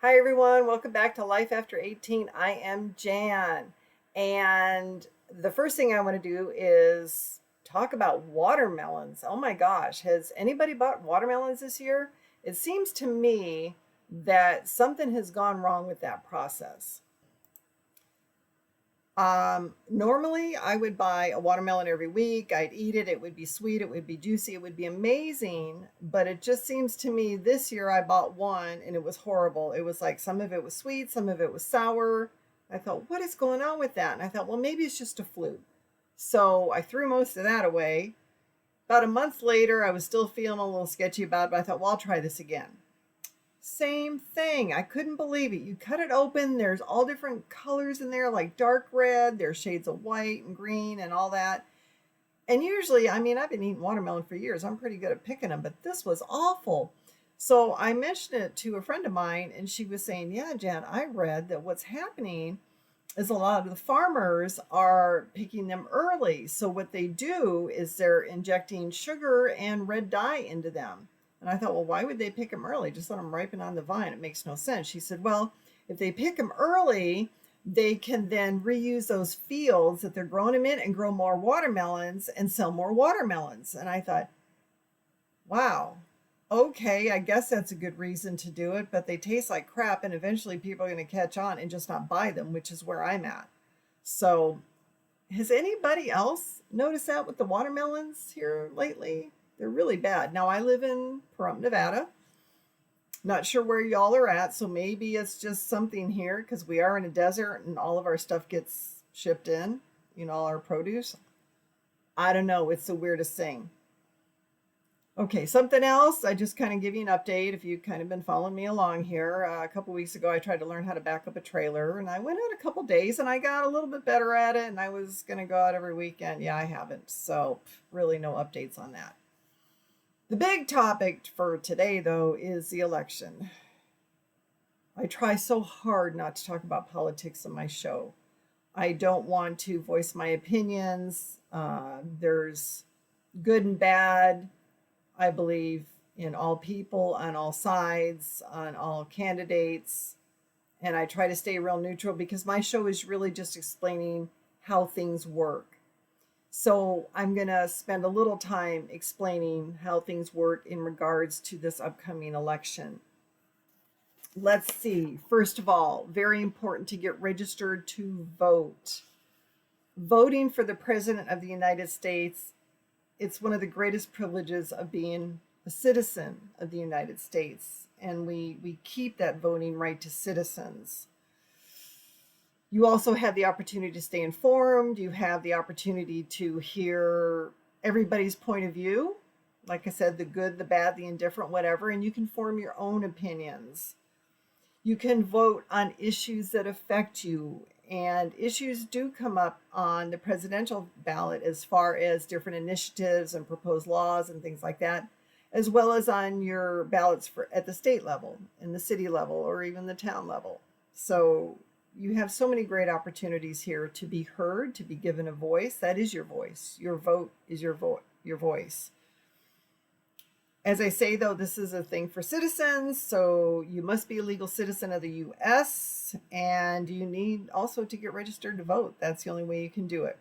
Hi, everyone. Welcome back to Life After 18. I am Jan. And the first thing I want to do is talk about watermelons. Oh my gosh, has anybody bought watermelons this year? It seems to me that something has gone wrong with that process. Normally, I would buy a watermelon every week. I'd eat it. It would be sweet. It would be juicy. It would be amazing. But it just seems to me this year I bought one and it was horrible. It was like some of it was sweet, some of it was sour. I thought, what is going on with that? And I thought, well, maybe it's just a fluke. So I threw most of that away. About a month later, I was still feeling a little sketchy about it, but I thought, well, I'll try this again. Same thing. I couldn't believe it. You cut it open, there's all different colors in there, like dark red, there's shades of white and green and all that. And usually, I mean, I've been eating watermelon for years. I'm pretty good at picking them, but this was awful. So I mentioned it to a friend of mine, and she was saying, yeah, Jan, I read that what's happening is a lot of the farmers are picking them early. So what they do is they're injecting sugar and red dye into them. And I thought, well, why would they pick them early? Just let them ripen on the vine. It makes no sense. She said, well, if they pick them early, they can then reuse those fields that they're growing them in and grow more watermelons and sell more watermelons. And I thought, wow, okay, I guess that's a good reason to do it, but they taste like crap, and eventually people are going to catch on and just not buy them, which is where I'm at. So, has anybody else noticed that with the watermelons here lately? They're really bad. Now, I live in Pahrump, Nevada. Not sure where y'all are at, so maybe it's just something here because we are in a desert and all of our stuff gets shipped in, all our produce. I don't know. It's the weirdest thing. Okay, something else. I just kind of give you an update if you've kind of been following me along here. A couple weeks ago, I tried to learn how to back up a trailer, and I went out a couple days, and I got a little bit better at it. And I was going to go out every weekend. Yeah, I haven't. So really, no updates on that. The big topic for today, though, is the election. I try so hard not to talk about politics on my show. I don't want to voice my opinions. There's good and bad. I believe in all people, on all sides, on all candidates. And I try to stay real neutral because my show is really just explaining how things work. So I'm going to spend a little time explaining how things work in regards to this upcoming election. Let's see. First of all, very important to get registered to vote. Voting for the President of the United States, it's one of the greatest privileges of being a citizen of the United States. And we keep that voting right to citizens. You also have the opportunity to stay informed. You have the opportunity to hear everybody's point of view. Like I said, the good, the bad, the indifferent, whatever, and you can form your own opinions. You can vote on issues that affect you, and issues do come up on the presidential ballot as far as different initiatives and proposed laws and things like that, as well as on your ballots for at the state level, in the city level, or even the town level. So you have so many great opportunities here to be heard, to be given a voice. That is your voice. Your vote is your voice. As I say, though, this is a thing for citizens, so you must be a legal citizen of the U.S., and you need also to get registered to vote. That's the only way you can do it.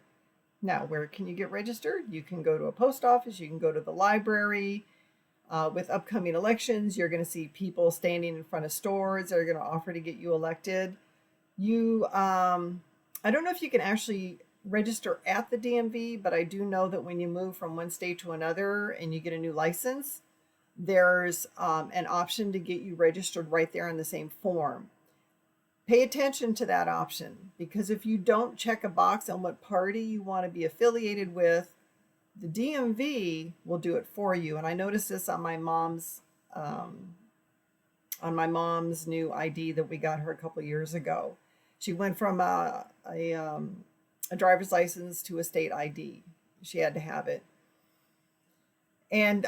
Now, where can you get registered? You can go to a post office, you can go to the library. With upcoming elections, you're going to see people standing in front of stores that are going to offer to get you elected. I don't know if you can actually register at the DMV, but I do know that when you move from one state to another and you get a new license, there's an option to get you registered right there on the same form. Pay attention to that option, because if you don't check a box on what party you want to be affiliated with, the DMV will do it for you. And I noticed this on my mom's new ID that we got her a couple years ago. She went from a driver's license to a state ID. She had to have it. And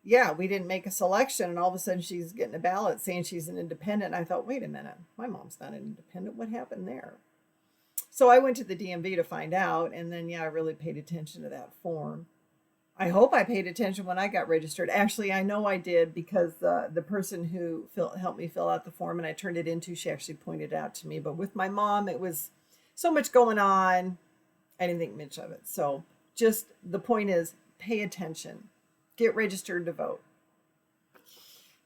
yeah, we didn't make a selection, and all of a sudden she's getting a ballot saying she's an independent. And I thought, wait a minute, my mom's not an independent. What happened there? So I went to the DMV to find out, and then, yeah, I really paid attention to that form. I hope I paid attention when I got registered. Actually, I know I did because the person who helped me fill out the form and I turned it into, she actually pointed it out to me. But with my mom, it was so much going on. I didn't think much of it. So just the point is pay attention, get registered to vote.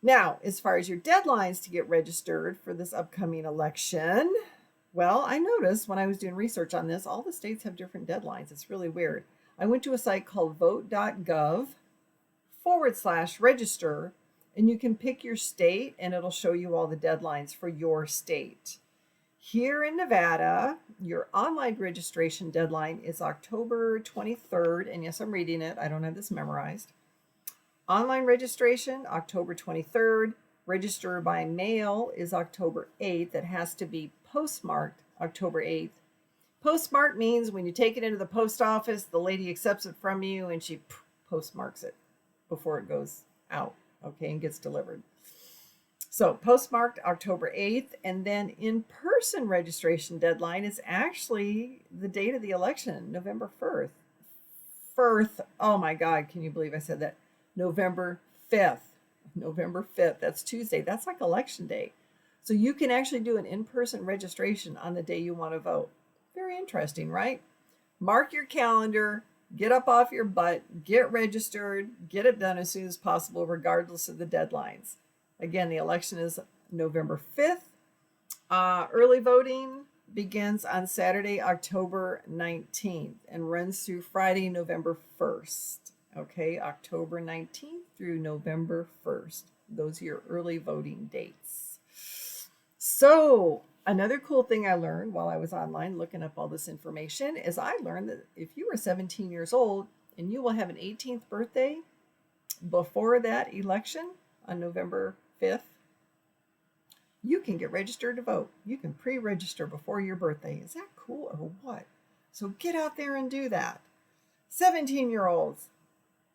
Now, as far as your deadlines to get registered for this upcoming election, well, I noticed when I was doing research on this, all the states have different deadlines. It's really weird. I went to a site called vote.gov/register, and you can pick your state and it'll show you all the deadlines for your state. Here in Nevada, your online registration deadline is October 23rd. And yes, I'm reading it. I don't have this memorized. Online registration, October 23rd. Register by mail is October 8th. It has to be postmarked October 8th. Postmark means when you take it into the post office, the lady accepts it from you and she postmarks it before it goes out, okay, and gets delivered. So postmarked October 8th, and then in-person registration deadline is actually the date of the election, November 1st. Oh my God, can you believe I said that? November 5th. November 5th, that's Tuesday. That's like election day. So you can actually do an in-person registration on the day you want to vote. Very interesting, right? Mark your calendar, get up off your butt, get registered, get it done as soon as possible, regardless of the deadlines. Again, the election is November 5th. Early voting begins on Saturday, October 19th and runs through Friday, November 1st. Okay, October 19th through November 1st. Those are your early voting dates. So another cool thing I learned while I was online looking up all this information is I learned that if you are 17 years old and you will have an 18th birthday before that election on November 5th, you can get registered to vote. You can pre-register before your birthday. Is that cool or what? So get out there and do that. 17-year-olds.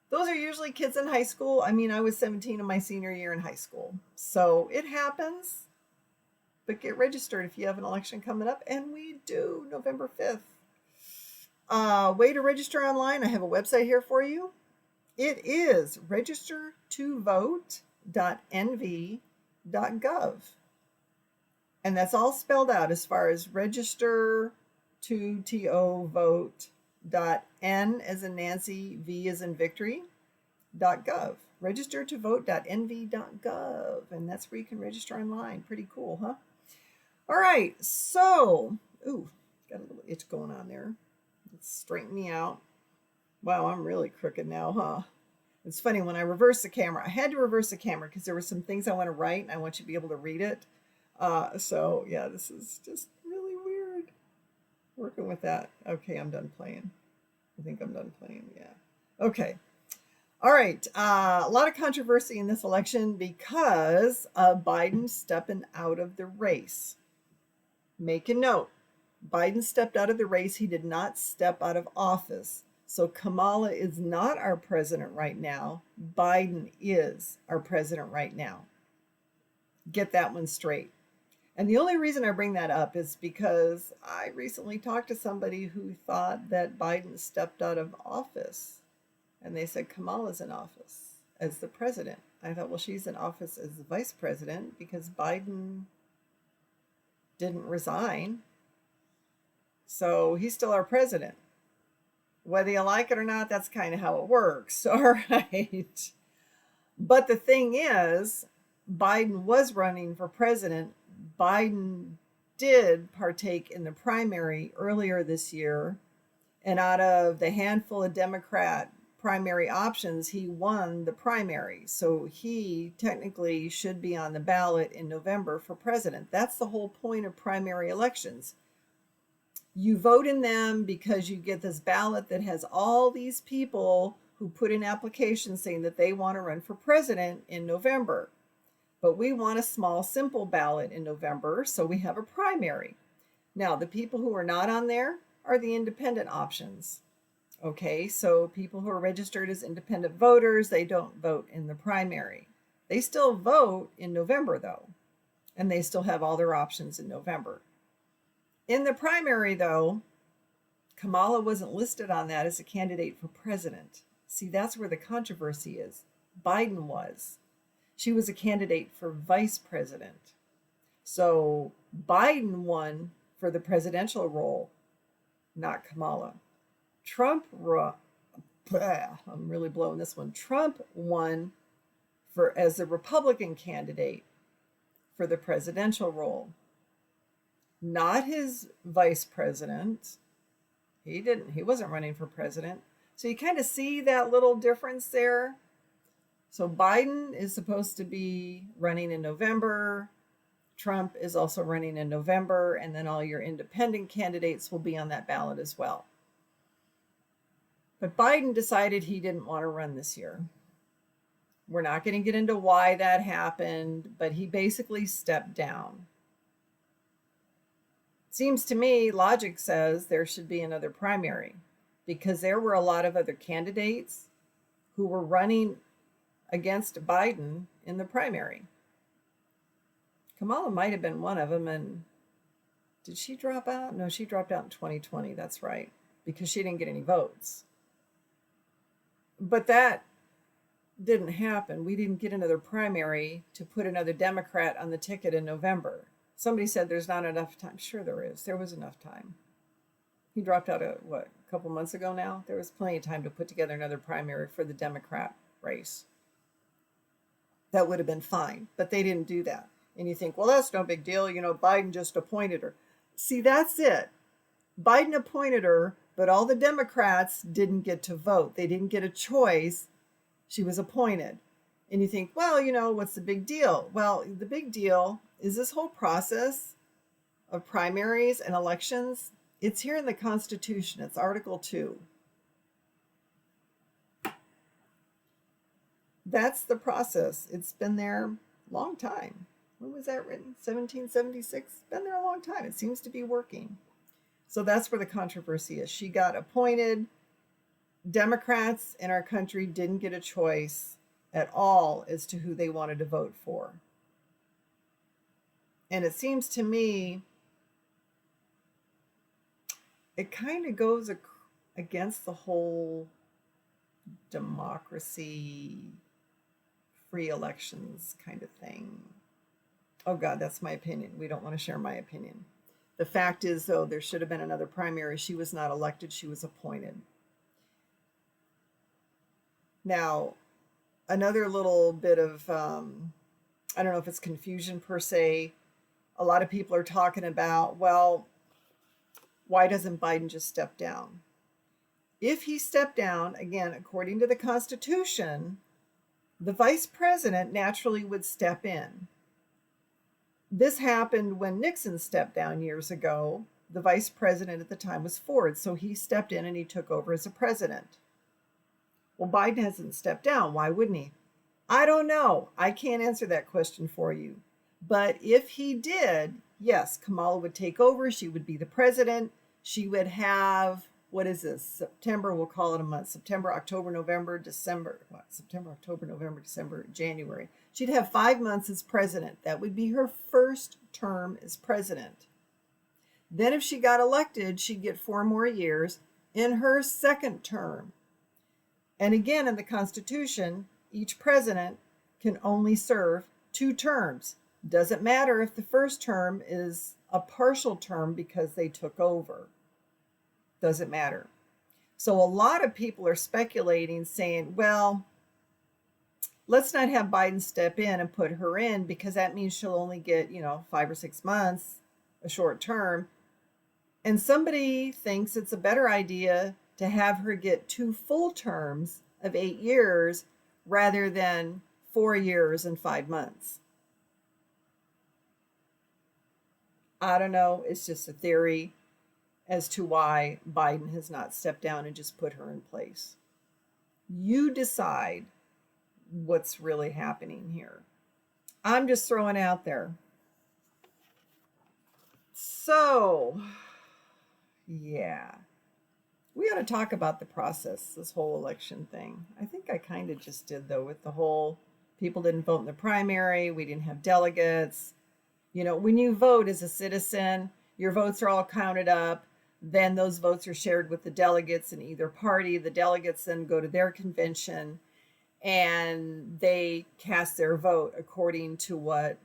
Those are usually kids in high school. I mean, I was 17 in my senior year in high school. So it happens. But get registered if you have an election coming up. And we do, November 5th. Way to register online. I have a website here for you. It is registertovote.nv.gov. And that's all spelled out as far as register to vote .n as in Nancy, V as in Victory, .gov. Register to vote.nv.gov. And that's where you can register online. Pretty cool, huh? All right, so, got a little itch going on there. Let's straighten me out. Wow, I'm really crooked now, huh? It's funny, when I reverse the camera, I had to reverse the camera because there were some things I want to write and I want you to be able to read it. So yeah, this is just really weird working with that. Okay, I'm done playing. I think I'm done playing, yeah. Okay. All right, a lot of controversy in this election because of Biden stepping out of the race. Make a note, Biden stepped out of the race. He did not step out of office. So Kamala is not our president right now. Biden is our president right now. Get that one straight. And the only reason I bring that up is because I recently talked to somebody who thought that Biden stepped out of office. And they said Kamala's in office as the president. I thought, well, she's in office as the vice president because Biden didn't resign. So he's still our president. Whether you like it or not, that's kind of how it works. All right. But the thing is, Biden was running for president. Biden did partake in the primary earlier this year. And out of the handful of Democrat primary options, he won the primary. So he technically should be on the ballot in November for president. That's the whole point of primary elections. You vote in them because you get this ballot that has all these people who put in applications saying that they want to run for president in November. But we want a small, simple ballot in November, so we have a primary. Now, the people who are not on there are the independent options. Okay, so people who are registered as independent voters, they don't vote in the primary. They still vote in November, though, and they still have all their options in November. In the primary, though, Kamala wasn't listed on that as a candidate for president. See, that's where the controversy is. Biden was. She was a candidate for vice president. So Biden won for the presidential role, not Kamala. I'm really blowing this one. Trump won for as a Republican candidate for the presidential role, not his vice president. He wasn't running for president. So you kind of see that little difference there. So Biden is supposed to be running in November. Trump is also running in November, and then all your independent candidates will be on that ballot as well. But Biden decided he didn't want to run this year. We're not going to get into why that happened, but he basically stepped down. Seems to me, logic says there should be another primary because there were a lot of other candidates who were running against Biden in the primary. Kamala might have been one of them. And did she drop out? No, she dropped out in 2020. That's right, because she didn't get any votes. But that didn't happen. We didn't get another primary to put another Democrat on the ticket in November. Somebody said there's not enough time. Sure there is. There was enough time. He dropped out a couple months ago now? There was plenty of time to put together another primary for the Democrat race. That would have been fine, but they didn't do that. And you think, well, that's no big deal. Biden just appointed her. See, that's it. Biden appointed her, but all the Democrats didn't get to vote. They didn't get a choice. She was appointed. And you think, well, what's the big deal? Well, the big deal is this whole process of primaries and elections. It's here in the Constitution. It's Article 2. That's the process. It's been there a long time. When was that written? 1776? Been there a long time. It seems to be working. So that's where the controversy is. She got appointed. Democrats in our country didn't get a choice at all as to who they wanted to vote for. And it seems to me it kind of goes against the whole democracy, free elections kind of thing. Oh God, that's my opinion. We don't want to share my opinion. The fact is, though, there should have been another primary. She was not elected. She was appointed. Now, another little bit of, I don't know if it's confusion per se. A lot of people are talking about, well, why doesn't Biden just step down? If he stepped down, again, according to the Constitution, the vice president naturally would step in. This happened when Nixon stepped down years ago. The vice president at the time was Ford, so he stepped in and he took over as a president. Well, Biden hasn't stepped down. Why wouldn't he? I don't know. I can't answer that question for you. But if he did, yes, Kamala would take over. She would be the president. She would have, what is this? September, we'll call it a month. September, October, November, December. September, October, November, December, January. She'd have 5 months as president. That would be her first term as president. Then if she got elected, she'd get 4 more years in her second term. And again, in the Constitution, each president can only serve 2 terms. Doesn't matter if the first term is a partial term because they took over. Doesn't matter. So a lot of people are speculating, saying, well, let's not have Biden step in and put her in because that means she'll only get, 5 or 6 months, a short term. And somebody thinks it's a better idea to have her get 2 full terms of 8 years rather than 4 years and 5 months. I don't know. It's just a theory as to why Biden has not stepped down and just put her in place. You decide what's really happening here. I'm just throwing out there. So, yeah. We ought to talk about the process, this whole election thing. I think I kind of just did, though, with the whole people didn't vote in the primary. We didn't have delegates. When you vote as a citizen, your votes are all counted up. Then those votes are shared with the delegates in either party. The delegates then go to their convention and they cast their vote according to what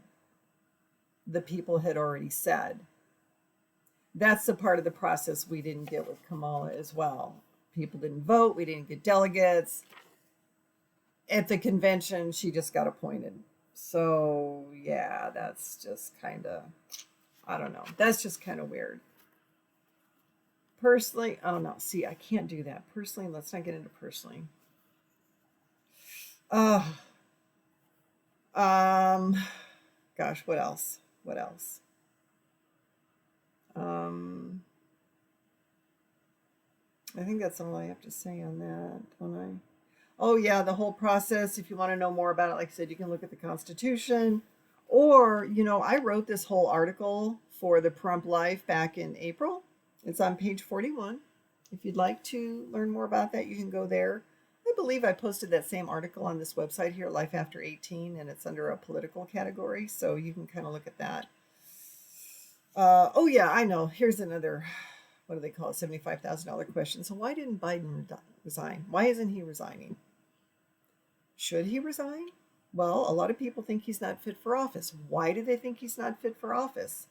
the people had already said. That's the part of the process we didn't get with Kamala as well. People didn't vote. We didn't get delegates. At the convention, she just got appointed. So, yeah, that's just kind of, I don't know. That's just kind of weird. Personally, oh no, see, I can't do that. Personally, let's not get into personally. Uh, um, gosh, what else? What else? I think that's all I have to say on that, don't I? Oh, yeah, the whole process. If you want to know more about it, like I said, you can look at the Constitution. Or, I wrote this whole article for the Prump Life back in April. It's on page 41. If you'd like to learn more about that, you can go there. I believe I posted that same article on this website here, Life After 18, and it's under a political category, so you can kind of look at that. Oh, yeah, I know. Here's another, what do they call it, $75,000 question. So why didn't Biden resign? Why isn't he resigning? Should he resign? Well, a lot of people think he's not fit for office. Why do they think he's not fit for office?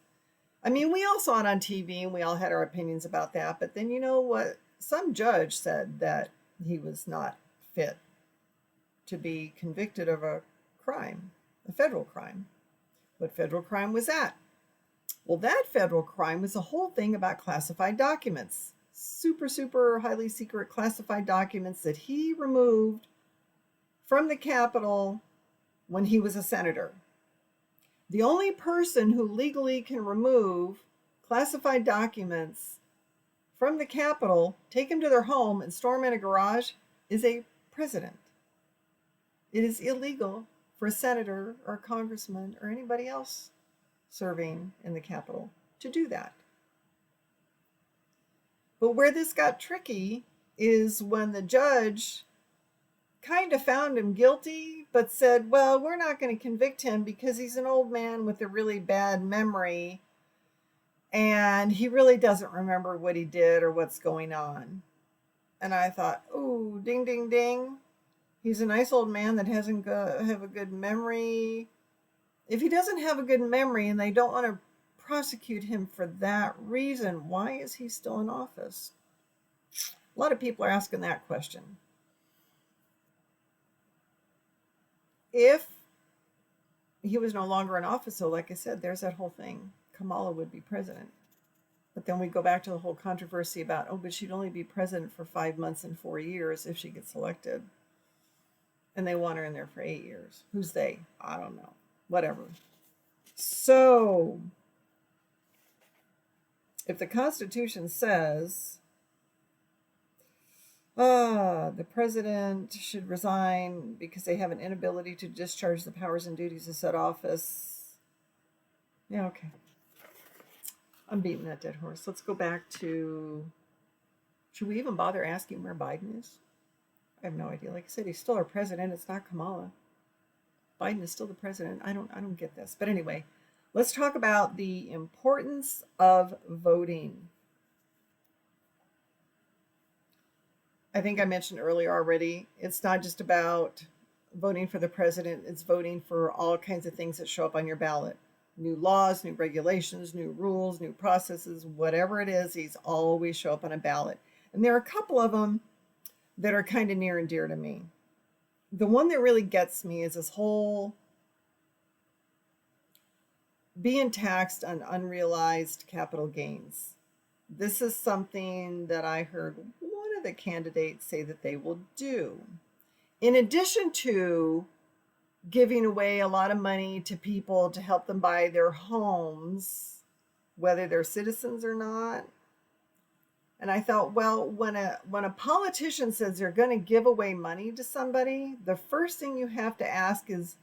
I mean, we all saw it on TV and we all had our opinions about that. But then you know what? Some judge said that he was not fit to be convicted of a crime, a federal crime. What federal crime was that? Well, that federal crime was a whole thing about classified documents. Super, super highly secret classified documents that he removed from the Capitol when he was a senator. The only person who legally can remove classified documents from the Capitol, take them to their home, and store them in a garage is a president. It is illegal for a senator or a congressman or anybody else serving in the Capitol to do that. But where this got tricky is when the judge kind of found him guilty, but said, well, we're not going to convict him because he's an old man with a really bad memory and he really doesn't remember what he did or what's going on. And I thought, ooh, ding, ding, ding. He's a nice old man that doesn't have a good memory. If he doesn't have a good memory and they don't want to prosecute him for that reason, why is he still in office? A lot of people are asking that question. If he was no longer in office, so like I said, there's that whole thing. Kamala would be president. But then we go back to the whole controversy about, but she'd only be president for 5 months and 4 years if she gets elected. And they want her in there for 8 years. Who's they? I don't know. Whatever. So, if the Constitution says the president should resign because they have an inability to discharge the powers and duties of said office, yeah, okay. I'm beating that dead horse. Let's go back to, should we even bother asking where Biden is? I have no idea. Like I said, he's still our president. It's not Kamala. Biden is still the president. I don't get this. But anyway, let's talk about the importance of voting. I think I mentioned earlier already, it's not just about voting for the president. It's voting for all kinds of things that show up on your ballot. New laws, new regulations, new rules, new processes, whatever it is, these always show up on a ballot. And there are a couple of them that are kind of near and dear to me. The one that really gets me is this whole being taxed on unrealized capital gains. This is something that I heard one of the candidates say that they will do. In addition to giving away a lot of money to people to help them buy their homes, whether they're citizens or not. And I thought, well, when a politician says they're going to give away money to somebody, the first thing you have to ask is,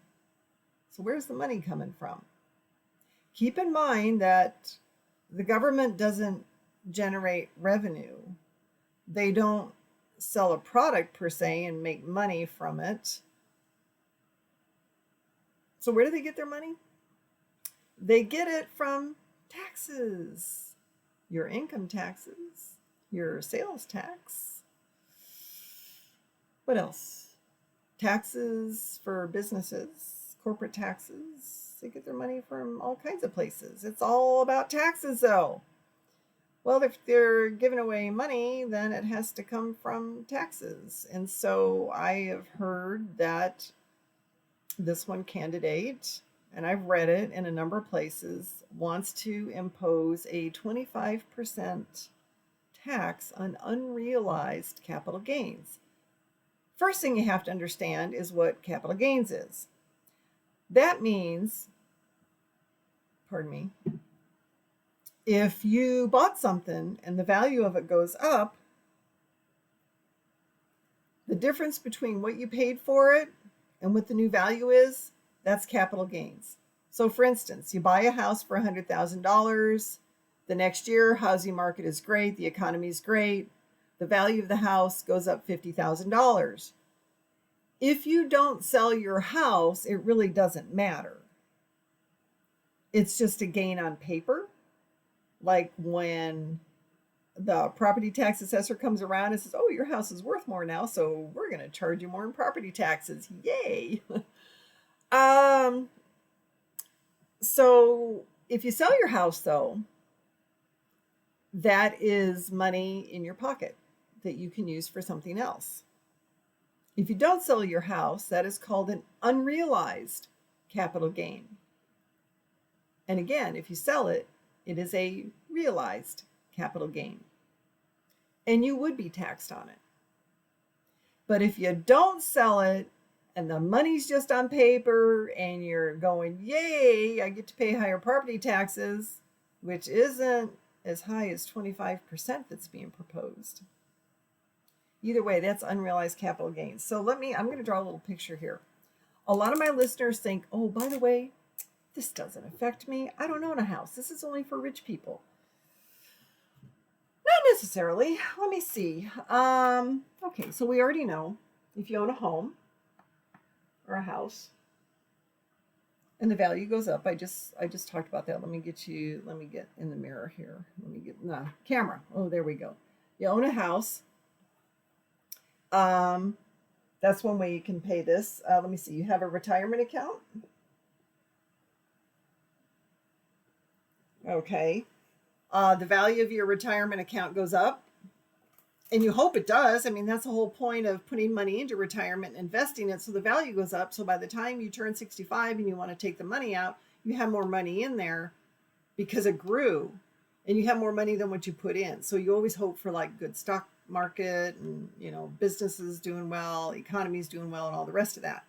so where's the money coming from? Keep in mind that the government doesn't generate revenue. They don't sell a product per se and make money from it. So where do they get their money? They get it from taxes. your income taxes, your sales tax. What else? Taxes for businesses, corporate taxes. They get their money from all kinds of places. It's all about taxes, though. Well, if they're giving away money, then it has to come from taxes. And so I have heard that this one candidate, and I've read it in a number of places, wants to impose a 25% tax on unrealized capital gains. First thing you have to understand is what capital gains is. That means, pardon me, if you bought something and the value of it goes up, the difference between what you paid for it and what the new value is, that's capital gains. So for instance, you buy a house for $100,000. The next year, housing market is great. The economy is great. The value of the house goes up $50,000. If you don't sell your house, it really doesn't matter. It's just a gain on paper. Like when the property tax assessor comes around and says, oh, your house is worth more now, so we're going to charge you more in property taxes. Yay. So if you sell your house, though, that is money in your pocket that you can use for something else. If you don't sell your house, that is called an unrealized capital gain. And again, if you sell it, it is a realized capital gain. And you would be taxed on it. But if you don't sell it and the money's just on paper and you're going, yay, I get to pay higher property taxes, which isn't as high as 25% that's being proposed. Either way, that's unrealized capital gains. So I'm going to draw a little picture here. A lot of my listeners think, oh, by the way, this doesn't affect me. I don't own a house. This is only for rich people. Not necessarily. Let me see. Okay, so we already know if you own a home or a house and the value goes up. I just talked about that. Let me get in the mirror here. Let me get the camera. Oh, there we go. You own a house. That's one way you can pay this. Let me see. You have a retirement account. Okay. The value of your retirement account goes up, and you hope it does. I mean, that's the whole point of putting money into retirement and investing it, so the value goes up. So by the time you turn 65 and you want to take the money out, you have more money in there because it grew, and you have more money than what you put in. So you always hope for like good stock market and, businesses doing well, economy's doing well, and all the rest of that.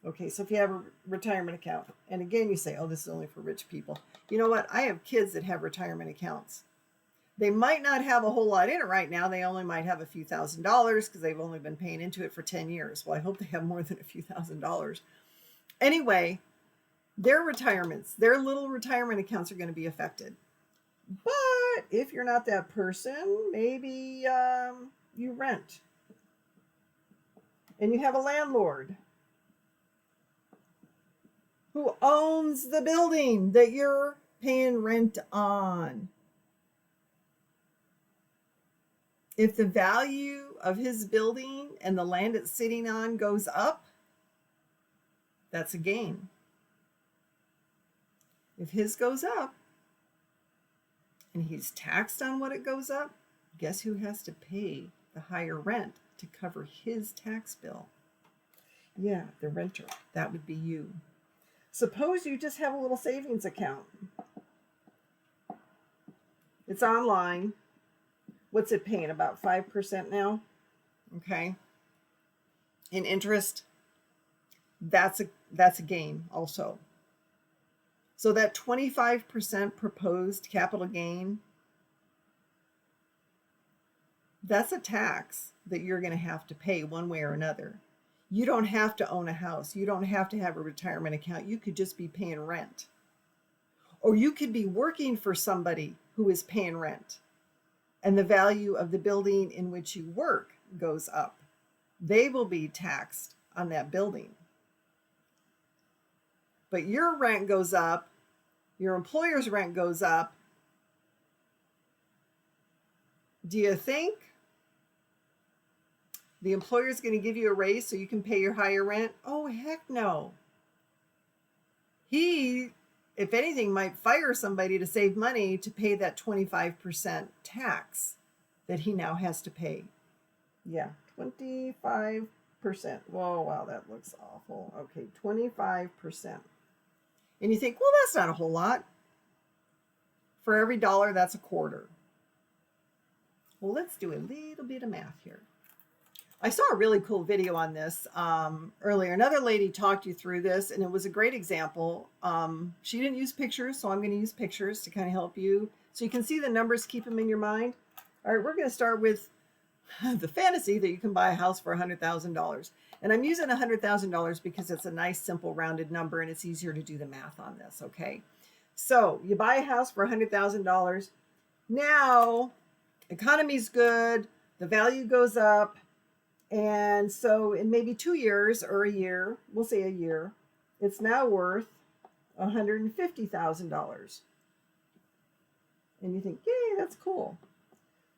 Okay, so if you have a retirement account, and again, you say, oh, this is only for rich people. You know what? I have kids that have retirement accounts. They might not have a whole lot in it right now. They only might have a few $1,000s because they've only been paying into it for 10 years. Well, I hope they have more than a few $1,000s. Anyway, their little retirement accounts are going to be affected. But if you're not that person, maybe you rent and you have a landlord who owns the building that you're paying rent on. If the value of his building and the land it's sitting on goes up, that's a gain. If his goes up and he's taxed on what it goes up, guess who has to pay the higher rent to cover his tax bill? Yeah, the renter. That would be you. Suppose you just have a little savings account. It's online. What's it paying? About 5% now? Okay. In interest, that's a gain also. So that 25% proposed capital gain, that's a tax that you're going to have to pay one way or another. You don't have to own a house. You don't have to have a retirement account. You could just be paying rent. Or you could be working for somebody who is paying rent, and the value of the building in which you work goes up. They will be taxed on that building. But your rent goes up, your employer's rent goes up, Do you think the employer is going to give you a raise so you can pay your higher rent? Oh, heck no. He, if anything, might fire somebody to save money to pay that 25% tax that he now has to pay. Yeah, 25%. Whoa, wow, that looks awful. Okay, 25%. And you think, well, that's not a whole lot. For every dollar, that's a quarter. Well, let's do a little bit of math here. I saw a really cool video on this earlier. Another lady talked you through this, and it was a great example. She didn't use pictures, so I'm going to use pictures to kind of help you. So you can see the numbers, keep them in your mind. All right, we're going to start with the fantasy that you can buy a house for $100,000. And I'm using $100,000 because it's a nice, simple, rounded number, and it's easier to do the math on this, okay? So you buy a house for $100,000. Now, economy's good, the value goes up, and so in maybe 2 years or a year, we'll say a year, it's now worth $150,000. And you think, yay, that's cool.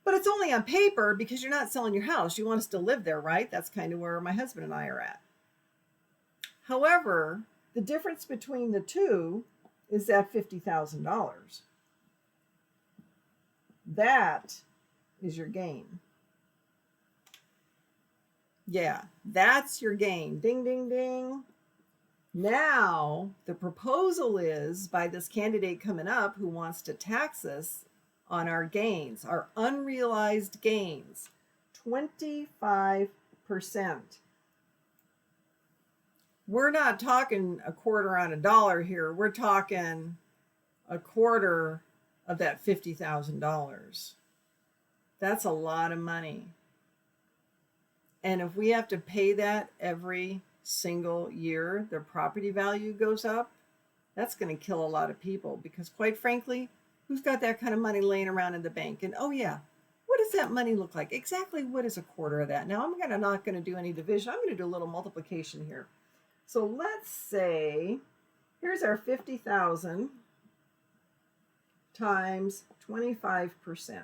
But it's only on paper because you're not selling your house. You want us to live there, right? That's kind of where my husband and I are at. However, the difference between the two is that $50,000. That is your gain. Yeah, that's your gain. Ding, ding, ding. Now, the proposal is by this candidate coming up who wants to tax us on our gains, our unrealized gains, 25%. We're not talking a quarter on a dollar here. We're talking a quarter of that $50,000. That's a lot of money. And if we have to pay that every single year, their property value goes up, that's going to kill a lot of people because, quite frankly, who's got that kind of money laying around in the bank? And oh yeah, what does that money look like? Exactly what is a quarter of that? Now I'm not going to do any division. I'm going to do a little multiplication here. So let's say, here's our 50,000 times 25%.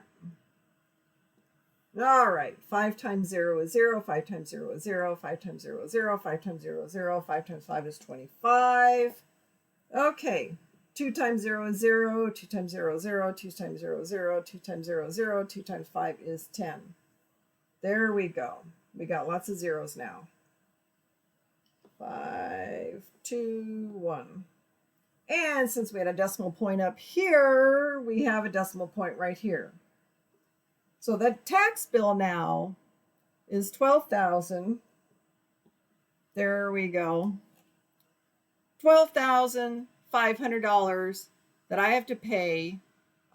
All right, 5 times 0 is 0, 5 times 0 is 0, 5 times 0 is 0, 5 times 0 is 0, 5 times 5 is 25. Okay, 2 times 0 is 0, 2 times 0 is 0, 2 times 0 is 0, 2 times 0 is 0, 2 times 5 is 10. There we go. We got lots of zeros now. 5, 2, 1. And since we had a decimal point up here, we have a decimal point right here. So the tax bill now is $12,000. There we go. $12,500 that I have to pay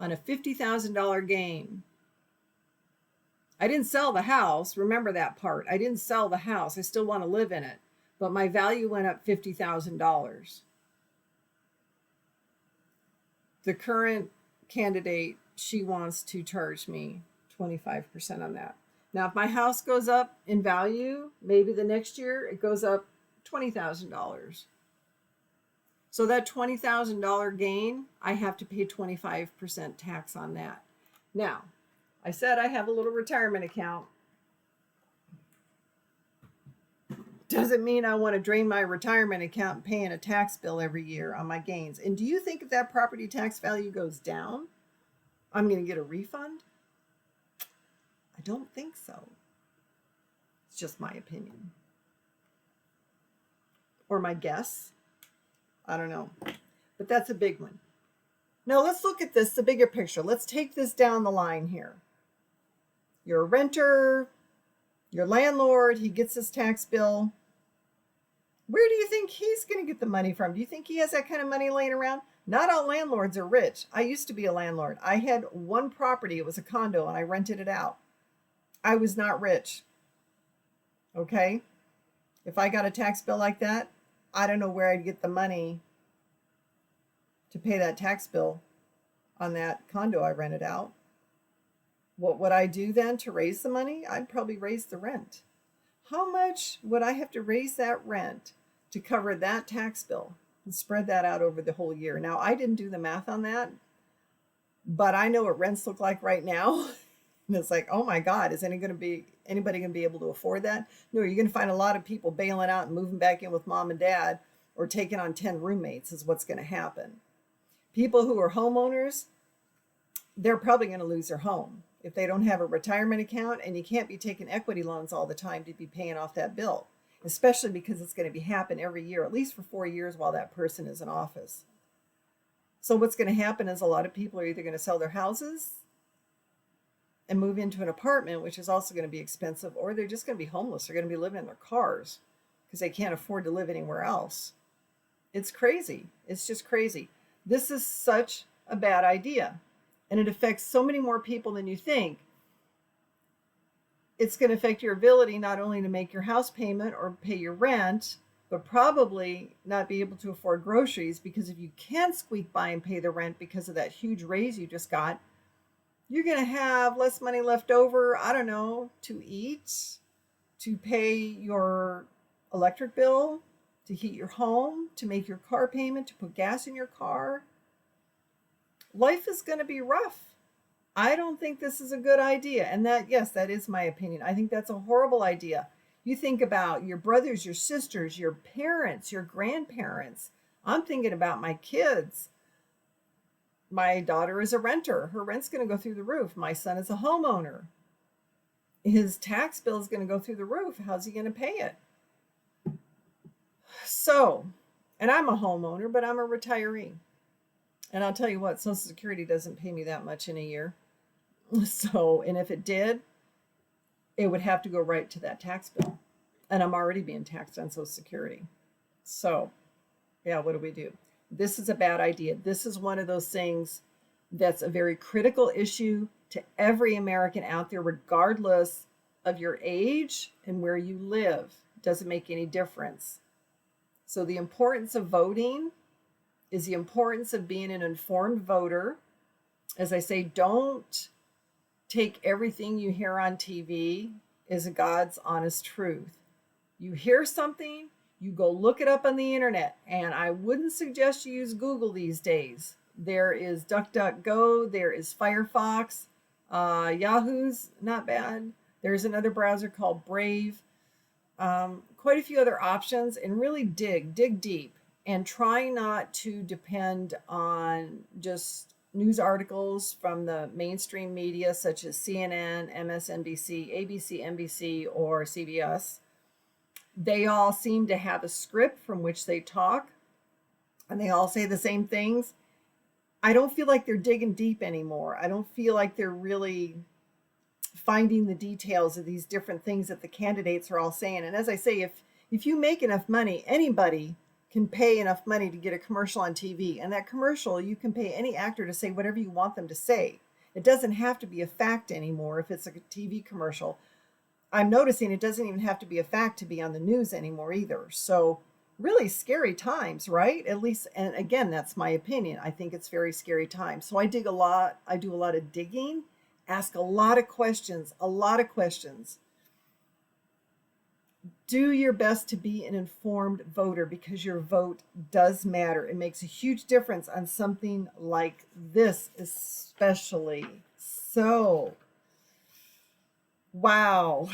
on a $50,000 gain. I didn't sell the house. Remember that part. I didn't sell the house. I still want to live in it. But my value went up $50,000. The current candidate, she wants to charge me 25% on that. Now, if my house goes up in value, maybe the next year it goes up $20,000. So that $20,000 gain, I have to pay 25% tax on that. Now, I said I have a little retirement account. Doesn't mean I want to drain my retirement account paying a tax bill every year on my gains. And do you think if that property tax value goes down, I'm going to get a refund? I don't think so. It's just my opinion. Or my guess. I don't know. But that's a big one. Now let's look at this, the bigger picture. Let's take this down the line here. You're a renter, your landlord, he gets his tax bill. Where do you think he's going to get the money from? Do you think he has that kind of money laying around? Not all landlords are rich. I used to be a landlord. I had one property. It was a condo, and I rented it out. I was not rich. Okay? If I got a tax bill like that, I don't know where I'd get the money to pay that tax bill on that condo I rented out. What would I do then to raise the money? I'd probably raise the rent. How much would I have to raise that rent to cover that tax bill and spread that out over the whole year? Now, I didn't do the math on that, but I know what rents look like right now. And it's like, oh my God, is anybody going to be able to afford that? No, you're going to find a lot of people bailing out and moving back in with mom and dad, or taking on 10 roommates is what's going to happen. People who are homeowners, they're probably going to lose their home if they don't have a retirement account, and you can't be taking equity loans all the time to be paying off that bill, especially because it's going to be happen every year, at least for 4 years while that person is in office. So what's going to happen is a lot of people are either going to sell their houses and move into an apartment, which is also going to be expensive, or they're just going to be homeless. They're going to be living in their cars because they can't afford to live anywhere else. It's crazy. It's just crazy. This is such a bad idea, and it affects so many more people than you think. It's going to affect your ability not only to make your house payment or pay your rent, but probably not be able to afford groceries, because if you can squeak by and pay the rent because of that huge raise you just got, you're going to have less money left over, I don't know, to eat, to pay your electric bill, to heat your home, to make your car payment, to put gas in your car. Life is going to be rough. I don't think this is a good idea. And that, yes, that is my opinion. I think that's a horrible idea. You think about your brothers, your sisters, your parents, your grandparents. I'm thinking about my kids. My daughter is a renter. Her rent's going to go through the roof. My son is a homeowner. His tax bill is going to go through the roof. How's he going to pay it? So, and I'm a homeowner, but I'm a retiree. And I'll tell you what, Social Security doesn't pay me that much in a year. So, and if it did, it would have to go right to that tax bill. And I'm already being taxed on Social Security. So, yeah, what do we do? This is a bad idea. This is one of those things that's a very critical issue to every American out there, regardless of your age and where you live. It doesn't make any difference. So the importance of voting is the importance of being an informed voter. As I say, don't take everything you hear on TV as God's honest truth. You hear something, you go look it up on the internet. And I wouldn't suggest you use Google these days. There is DuckDuckGo, there is Firefox, Yahoo's not bad. There's another browser called Brave. Quite a few other options, and really dig deep, and try not to depend on just news articles from the mainstream media such as CNN, MSNBC, ABC, NBC, or CBS. They all seem to have a script from which they talk, and they all say the same things. I don't feel like they're digging deep anymore. I don't feel like they're really finding the details of these different things that the candidates are all saying. And as I say, if you make enough money, anybody can pay enough money to get a commercial on TV. And that commercial, you can pay any actor to say whatever you want them to say. It doesn't have to be a fact anymore if it's a TV commercial. I'm noticing it doesn't even have to be a fact to be on the news anymore either. So really scary times, right? At least, and again, that's my opinion. I think it's very scary times. So I dig a lot. I do a lot of digging, ask a lot of questions. Do your best to be an informed voter, because your vote does matter. It makes a huge difference on something like this, especially. So, wow.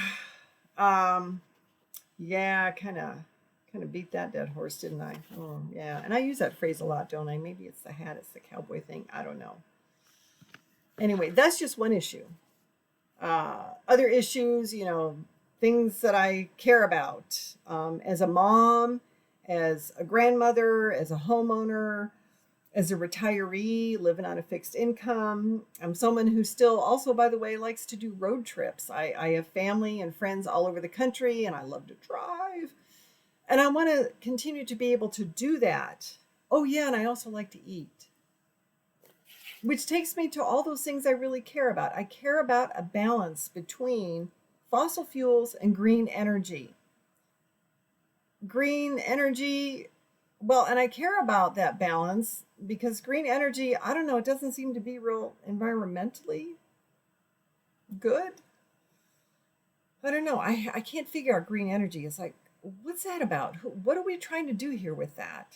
Yeah, kind of beat that dead horse, didn't I? Oh, yeah. And I use that phrase a lot, don't I? Maybe it's the hat, it's the cowboy thing. I don't know. Anyway, that's just one issue. Other issues, things that I care about as a mom, as a grandmother, as a homeowner, as a retiree living on a fixed income. I'm someone who still also, by the way, likes to do road trips. I have family and friends all over the country, and I love to drive. And I want to continue to be able to do that. Oh, yeah, and I also like to eat. Which takes me to all those things I really care about. I care about a balance between fossil fuels and green energy. Green energy, well, and I care about that balance because green energy, I don't know, it doesn't seem to be real environmentally good. I don't know. I can't figure out green energy. It's like, what's that about? What are we trying to do here with that?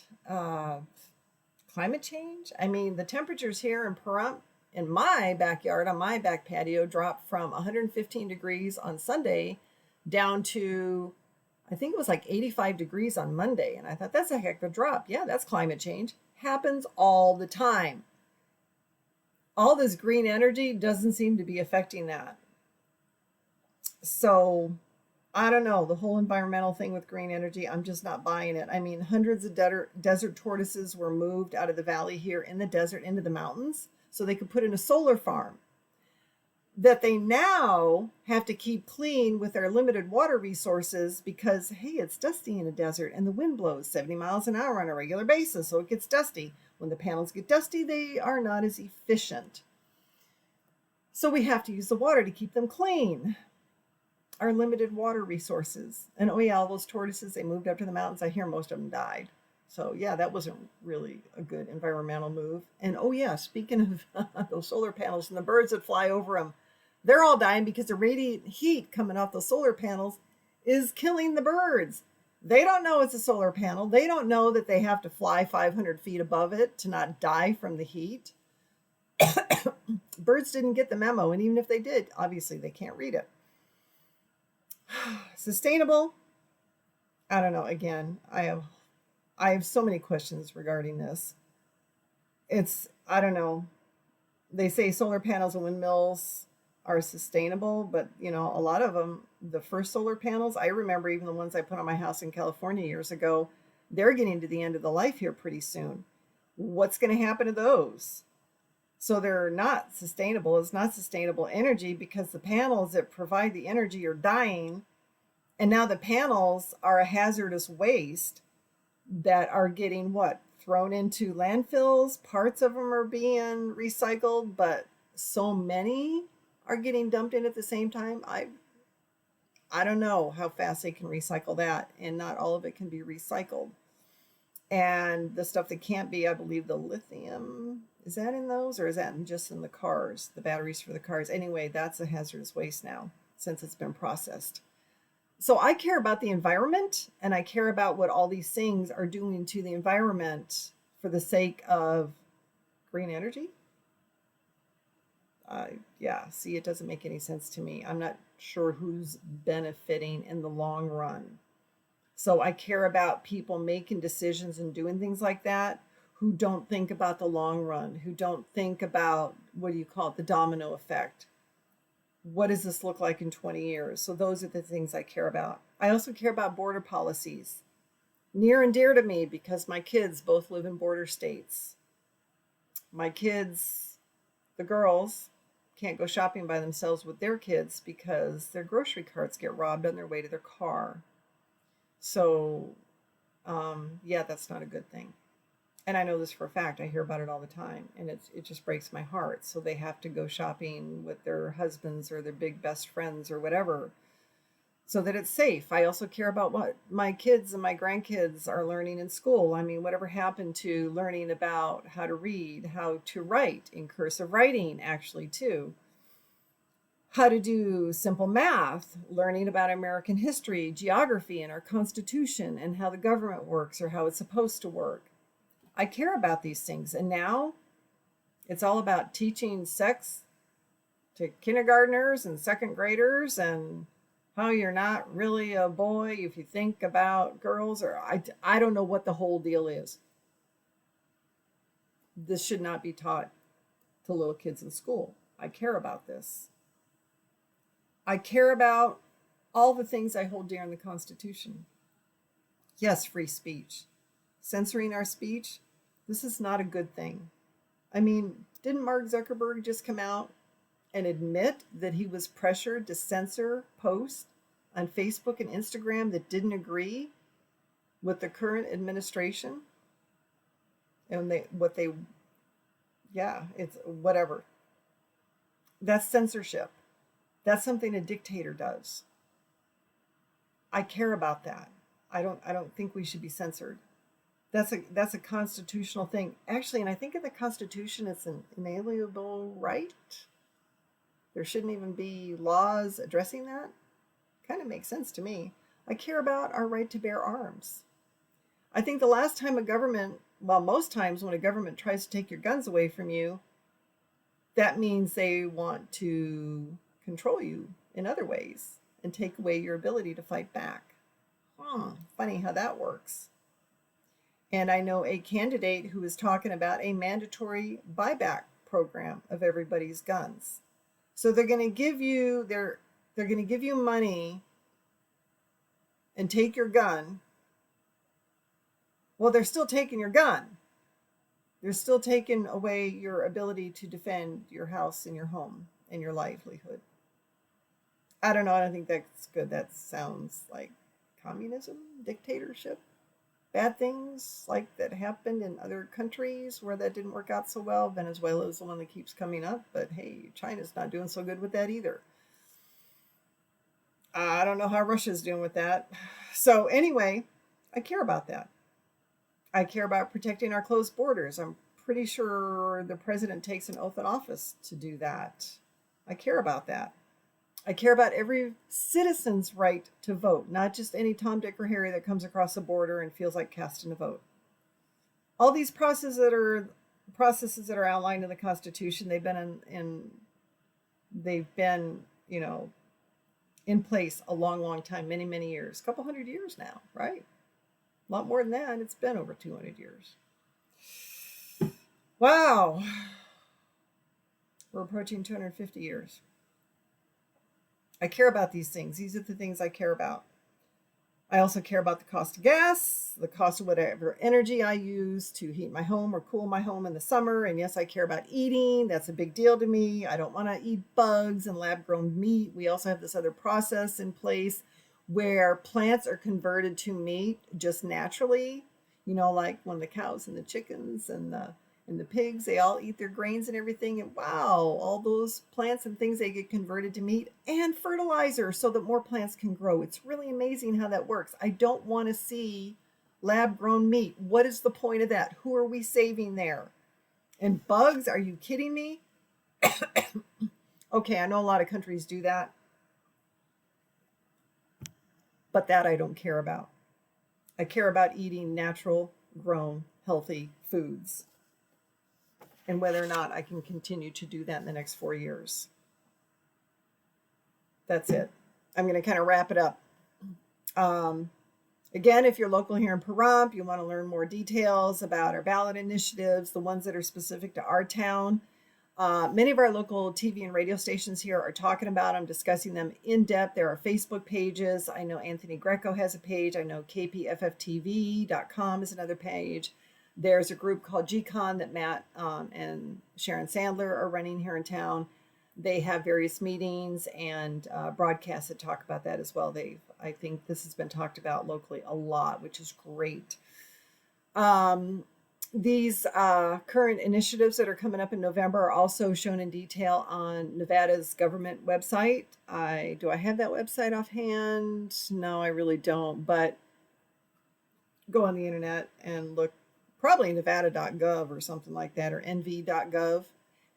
Climate change? I mean, the temperatures here in Pahrump, in my backyard, on my back patio, dropped from 115 degrees on Sunday down to, I think it was like 85 degrees on Monday. And I thought, that's a heck of a drop. Yeah, that's climate change. Happens all the time. All this green energy doesn't seem to be affecting that. So I don't know, the whole environmental thing with green energy, I'm just not buying it. I mean, hundreds of desert tortoises were moved out of the valley here in the desert into the mountains so they could put in a solar farm that they now have to keep clean with their limited water resources because, hey, it's dusty in a desert and the wind blows 70 miles an hour on a regular basis, so it gets dusty. When the panels get dusty, they are not as efficient. So we have to use the water to keep them clean. Our limited water resources. And oh yeah, all those tortoises, they moved up to the mountains. I hear most of them died. So yeah, that wasn't really a good environmental move. And oh yeah, speaking of those solar panels and the birds that fly over them, they're all dying because the radiant heat coming off the solar panels is killing the birds. They don't know it's a solar panel. They don't know that they have to fly 500 feet above it to not die from the heat. Birds didn't get the memo. And even if they did, obviously they can't read it. Sustainable, I don't know. Again, I have so many questions regarding this. I don't know. They say solar panels and windmills are sustainable, but a lot of them, the first solar panels, I remember even the ones I put on my house in California years ago, they're getting to the end of the life here pretty soon. What's going to happen to those? So they're not sustainable. It's not sustainable energy because the panels that provide the energy are dying. And now the panels are a hazardous waste that are getting thrown into landfills. Parts of them are being recycled, but so many are getting dumped in at the same time. I don't know how fast they can recycle that, and not all of it can be recycled. And the stuff that can't be, I believe the lithium, is that in those, or is that just in the cars, the batteries for the cars? Anyway, that's a hazardous waste now since it's been processed. So I care about the environment, and I care about what all these things are doing to the environment for the sake of green energy. See, it doesn't make any sense to me. I'm not sure who's benefiting in the long run. So I care about people making decisions and doing things like that who don't think about the long run, who don't think about, the domino effect. What does this look like in 20 years? So those are the things I care about. I also care about border policies. Near and dear to me because my kids both live in border states. My kids, the girls, can't go shopping by themselves with their kids because their grocery carts get robbed on their way to their car. So, that's not a good thing. And I know this for a fact. I hear about it all the time, and it just breaks my heart. So they have to go shopping with their husbands or their big best friends or whatever so that it's safe. I also care about what my kids and my grandkids are learning in school. I mean, whatever happened to learning about how to read, how to write in cursive writing, actually, too. How to do simple math, learning about American history, geography, and our Constitution, and how the government works or how it's supposed to work. I care about these things. And now it's all about teaching sex to kindergartners and second graders and how you're not really a boy if you think about girls, or I don't know what the whole deal is. This should not be taught to little kids in school. I care about this. I care about all the things I hold dear in the Constitution. Yes, free speech. Censoring our speech, this is not a good thing. I mean, didn't Mark Zuckerberg just come out and admit that he was pressured to censor posts on Facebook and Instagram that didn't agree with the current administration? And it's whatever. That's censorship. That's something a dictator does. I care about that. I don't think we should be censored. That's a constitutional thing. Actually, and I think in the Constitution it's an inalienable right. There shouldn't even be laws addressing that. Kind of makes sense to me. I care about our right to bear arms. I think the last time most times when a government tries to take your guns away from you, that means they want to control you in other ways and take away your ability to fight back. Funny how that works. And I know a candidate who is talking about a mandatory buyback program of everybody's guns. So they're going to give you they're going to give you money and take your gun. Well, they're still taking your gun. They're still taking away your ability to defend your house and your home and your livelihood. I don't know. I don't think that's good. That sounds like communism, dictatorship, bad things like that happened in other countries where that didn't work out so well. Venezuela is the one that keeps coming up, but hey, China's not doing so good with that either. I don't know how Russia's doing with that. So anyway, I care about that. I care about protecting our closed borders. I'm pretty sure the president takes an oath of office to do that. I care about that. I care about every citizen's right to vote, not just any Tom, Dick, or Harry that comes across the border and feels like casting a vote. All these processes that are outlined in the Constitution, they've been in place a long, long time, many, many years, a couple hundred years now, right? A lot more than that. It's been over 200 years. Wow. We're approaching 250 years. I care about these things. These are the things I care about. I also care about the cost of gas, the cost of whatever energy I use to heat my home or cool my home in the summer. And yes, I care about eating. That's a big deal to me. I don't want to eat bugs and lab-grown meat. We also have this other process in place where plants are converted to meat just naturally, like when the cows and the chickens and the pigs, they all eat their grains and everything. And wow, all those plants and things, they get converted to meat and fertilizer so that more plants can grow. It's really amazing how that works. I don't want to see lab-grown meat. What is the point of that? Who are we saving there? And bugs, are you kidding me? Okay, I know a lot of countries do that. But that I don't care about. I care about eating natural, grown, healthy foods and whether or not I can continue to do that in the next 4 years. That's it. I'm going to kind of wrap it up. Again, if you're local here in Pahrump, you want to learn more details about our ballot initiatives, the ones that are specific to our town. Many of our local TV and radio stations here are talking about them, discussing them in depth. There are Facebook pages. I know Anthony Greco has a page. I know kpfftv.com is another page. There's a group called GCon that Matt and Sharon Sandler are running here in town. They have various meetings and broadcasts that talk about that as well. I think this has been talked about locally a lot, which is great. These current initiatives that are coming up in November are also shown in detail on Nevada's government website. Do I have that website offhand? No, I really don't, but go on the internet and look, probably nevada.gov or something like that, or nv.gov.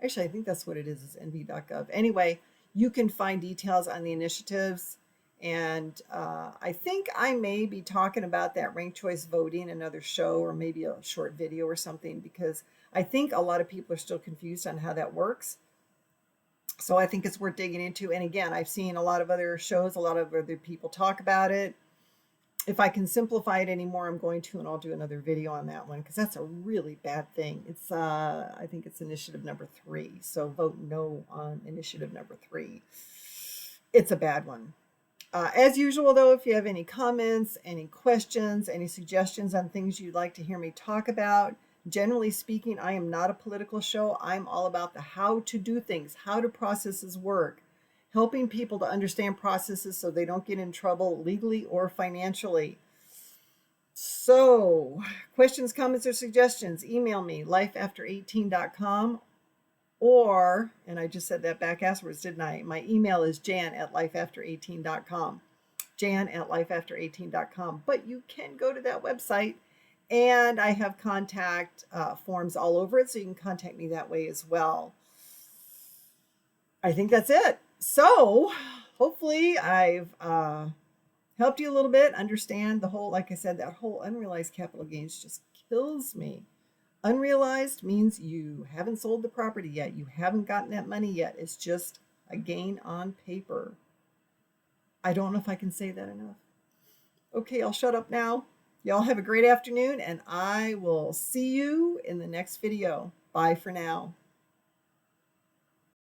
Actually, I think that's what it is nv.gov. Anyway, you can find details on the initiatives. And I think I may be talking about that ranked choice voting, another show, or maybe a short video or something, because I think a lot of people are still confused on how that works. So I think it's worth digging into. And again, I've seen a lot of other shows, a lot of other people talk about it. If I can simplify it anymore, I'm going to, and I'll do another video on that one, because that's a really bad thing. It's I think it's initiative number 3. So vote no on initiative number 3. It's a bad one. As usual, though, if you have any comments, any questions, any suggestions on things you'd like to hear me talk about, generally speaking, I am not a political show. I'm all about the how to do things, how do processes work, helping people to understand processes so they don't get in trouble legally or financially. So, questions, comments, or suggestions, email me, lifeafter18.com. Or, and I just said that back afterwards, didn't I? My email is jan@lifeafter18.com. jan@lifeafter18.com. But you can go to that website, and I have contact forms all over it, so you can contact me that way as well. I think that's it. So, hopefully I've helped you a little bit understand the whole, like I said, that whole unrealized capital gains just kills me. Unrealized means you haven't sold the property yet. You haven't gotten that money yet. It's just a gain on paper. I don't know if I can say that enough. Okay, I'll shut up now. Y'all have a great afternoon, and I will see you in the next video. Bye for now.